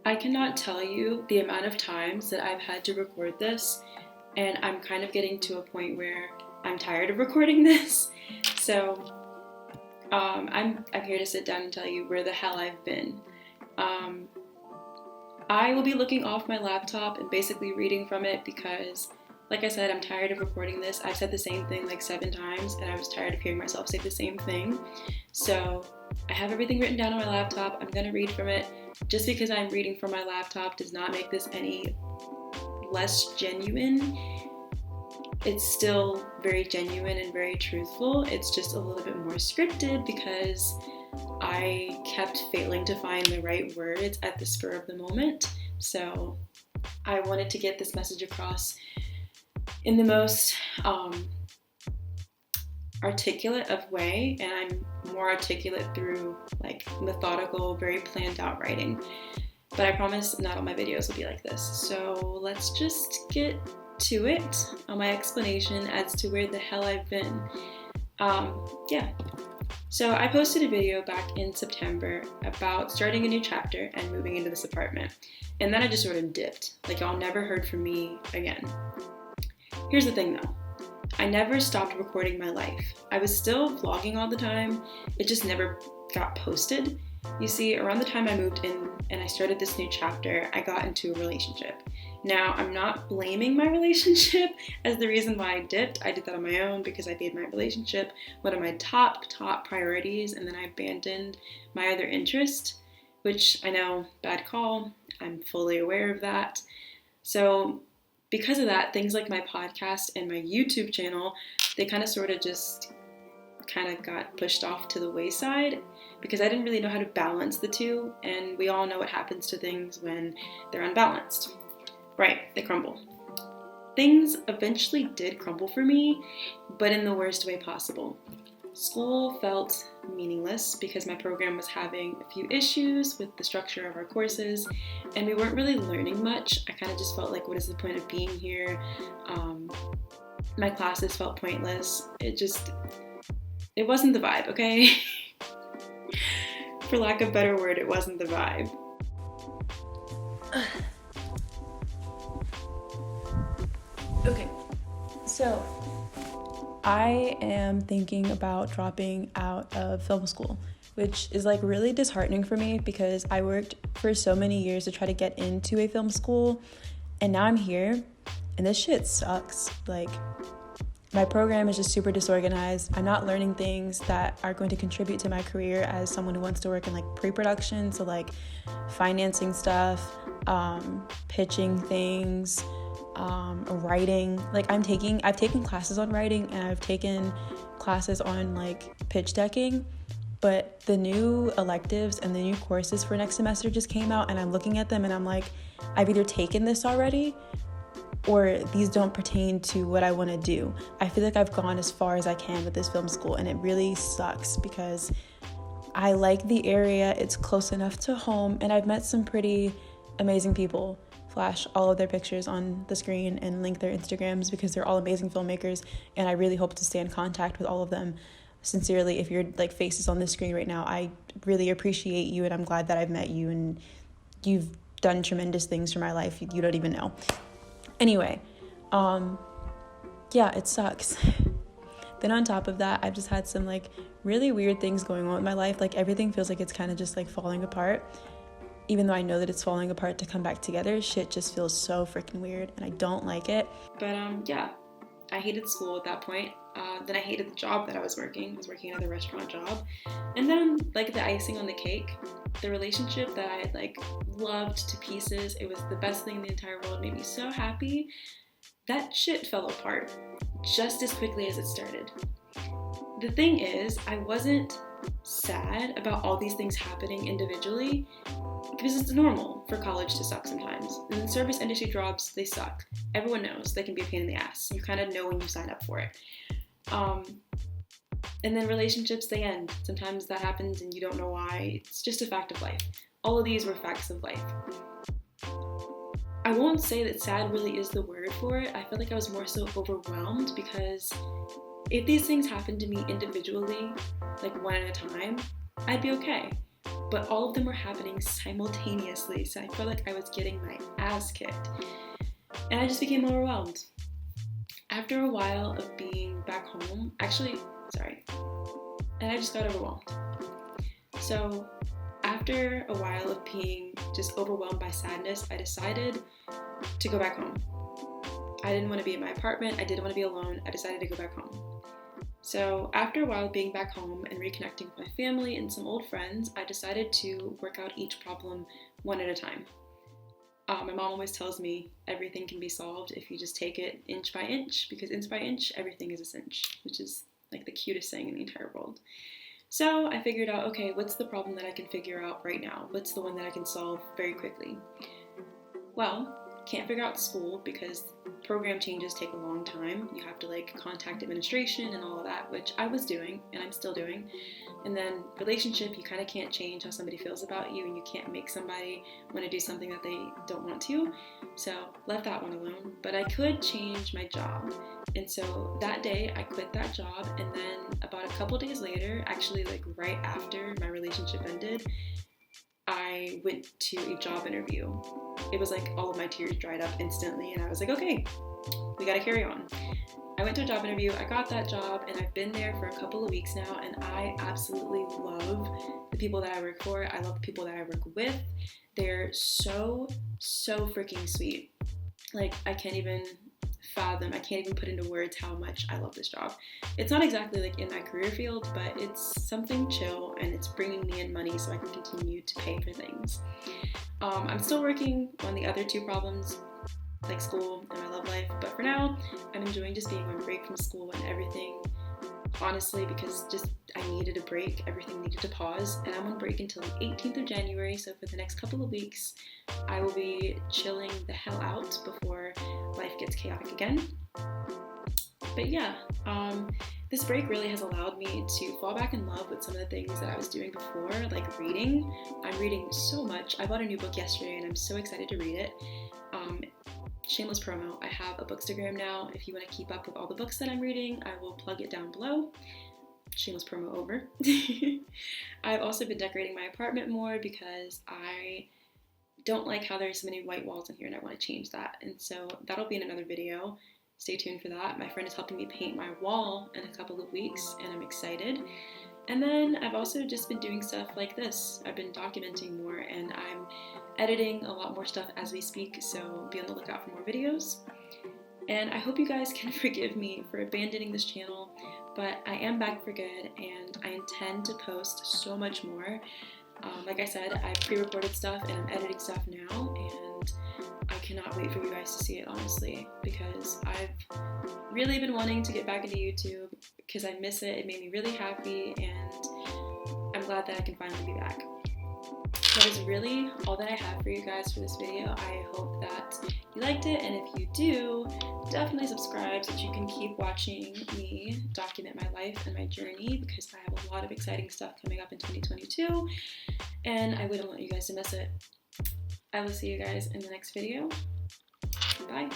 I cannot tell you the amount of times that I've had to record this, and I'm kind of getting to a point where I'm tired of recording this. So I'm here to sit down and tell you where the hell I've been. Um, I will be looking off my laptop and basically reading from it because, like I said, I'm tired of recording this. I've said the same thing like 7 times, and I was tired of hearing myself say the same thing. So I have everything written down on my laptop. I'm gonna read from it. Just because I'm reading from my laptop does not make this any less genuine. It's still very genuine and very truthful. It's just a little bit more scripted because I kept failing to find the right words at the spur of the moment. So I wanted to get this message across in the most articulate of way, and I'm more articulate through like methodical, very planned out writing. But I promise not all my videos will be like this. So let's just get to it on my explanation as to where the hell I've been. Yeah. So I posted a video back in September about starting a new chapter and moving into this apartment. And then I just sort of dipped. Like, y'all never heard from me again. Here's the thing though. I never stopped recording my life. I was still vlogging all the time. It just never got posted. You see, around the time I moved in and I started this new chapter, I got into a relationship. Now, I'm not blaming my relationship as the reason why I dipped. I did that on my own because I made my relationship one of my top priorities, and then I abandoned my other interest, which I know, bad call. I'm fully aware of that. So because of that, things like my podcast and my YouTube channel, they kind of sort of just kind of got pushed off to the wayside because I didn't really know how to balance the two, and we all know what happens to things when they're unbalanced. Right, they crumble. Things eventually did crumble for me, but in the worst way possible. School felt meaningless because my program was having a few issues with the structure of our courses, and we weren't really learning much. I kind of just felt like, what is the point of being here? My classes felt pointless. It wasn't the vibe, okay? For lack of a better word, it wasn't the vibe. Okay, so I am thinking about dropping out of film school, which is like really disheartening for me because I worked for so many years to try to get into a film school, and now I'm here and this shit sucks. Like, my program is just super disorganized. I'm not learning things that are going to contribute to my career as someone who wants to work in like pre-production, so like financing stuff, pitching things, writing. Like, I've taken classes on writing and I've taken classes on like pitch decking, but the new electives and the new courses for next semester just came out, and I'm looking at them and I'm like, I've either taken this already or these don't pertain to what I want to do. I feel like I've gone as far as I can with this film school, and it really sucks because I like the area. It's close enough to home, and I've met some pretty amazing people. Flash all of their pictures on the screen and link their Instagrams because they're all amazing filmmakers, and I really hope to stay in contact with all of them. Sincerely, if your like faces on the screen right now, I really appreciate you, and I'm glad that I've met you, and you've done tremendous things for my life. You don't even know. Anyway, yeah, it sucks. Then on top of that, I've just had some like really weird things going on in my life. Like, everything feels like it's kind of just like falling apart. Even though I know that it's falling apart to come back together, shit just feels so freaking weird, and I don't like it. But yeah, I hated school at that point. Then I hated the job that I was working. I was working another restaurant job. And then, like, the icing on the cake, the relationship that I had like loved to pieces, it was the best thing in the entire world, made me so happy. That shit fell apart just as quickly as it started. The thing is, I wasn't sad about all these things happening individually because it's normal for college to suck sometimes. And service industry jobs, they suck. Everyone knows they can be a pain in the ass. You kind of know when you sign up for it. And then relationships, they end. Sometimes that happens and you don't know why. It's just a fact of life. All of these were facts of life. I won't say that sad really is the word for it. I feel like I was more so overwhelmed because if these things happened to me individually, like one at a time, I'd be okay. but all of them were happening simultaneously. So I felt like I was getting my ass kicked. And I just became overwhelmed. After a while of being back home, and I just got overwhelmed. So after a while of being just overwhelmed by sadness, I decided to go back home. I didn't want to be in my apartment. I didn't want to be alone. I decided to go back home. So after a while of being back home and reconnecting with my family and some old friends, I decided to work out each problem one at a time. My mom always tells me everything can be solved if you just take it inch by inch, because inch by inch, everything is a cinch, which is like the cutest saying in the entire world. So I figured out, okay, what's the problem that I can figure out right now? What's the one that I can solve very quickly? Well, can't figure out school because program changes take a long time. You have to contact administration and all of that, which I was doing and I'm still doing. And then relationship, you kind of can't change how somebody feels about you, and you can't make somebody want to do something that they don't want to. So left that one alone. But I could change my job. And so that day I quit that job, and then about a couple days later, actually right after my relationship ended, I went to a job interview. It was all of my tears dried up instantly, and I was like, okay, we gotta carry on. I went to a job interview, I got that job, and I've been there for a couple of weeks now, and I absolutely love the people that I work for. I love the people that I work with. They're so freaking sweet. I can't even fathom, I can't even put into words how much I love this job. It's not exactly in my career field, but it's something chill, and it's bringing me in money so I can continue to pay for things. I'm still working on the other two problems, like school and my love life, but for now, I'm enjoying just being on break from school and everything, honestly, because I needed a break, everything needed to pause, and I'm on break until the 18th of January, so for the next couple of weeks, I will be chilling the hell out before life gets chaotic again. But yeah, this break really has allowed me to fall back in love with some of the things that I was doing before, like reading. I'm reading so much. I bought a new book yesterday, and I'm so excited to read it. Shameless promo, I have a Bookstagram now. If you want to keep up with all the books that I'm reading, I will plug it down below. Shameless promo over. I've also been decorating my apartment more because I don't like how there's so many white walls in here, and I want to change that. And so that'll be in another video. Stay tuned for that. My friend is helping me paint my wall in a couple of weeks, and I'm excited. And then I've also just been doing stuff like this. I've been documenting more, and I'm editing a lot more stuff as we speak, so be on the lookout for more videos. And I hope you guys can forgive me for abandoning this channel, but I am back for good, and I intend to post so much more. Like I said, I pre-recorded stuff and I'm editing stuff now, and I cannot wait for you guys to see it, honestly, because I've really been wanting to get back into YouTube because I miss it. It made me really happy, and I'm glad that I can finally be back. That is really all that I have for you guys for this video. I hope that you liked it, and if you do, definitely subscribe so that you can keep watching me document my life and my journey, because I have a lot of exciting stuff coming up in 2022, and I wouldn't want you guys to miss it. I will see you guys in the next video. Bye.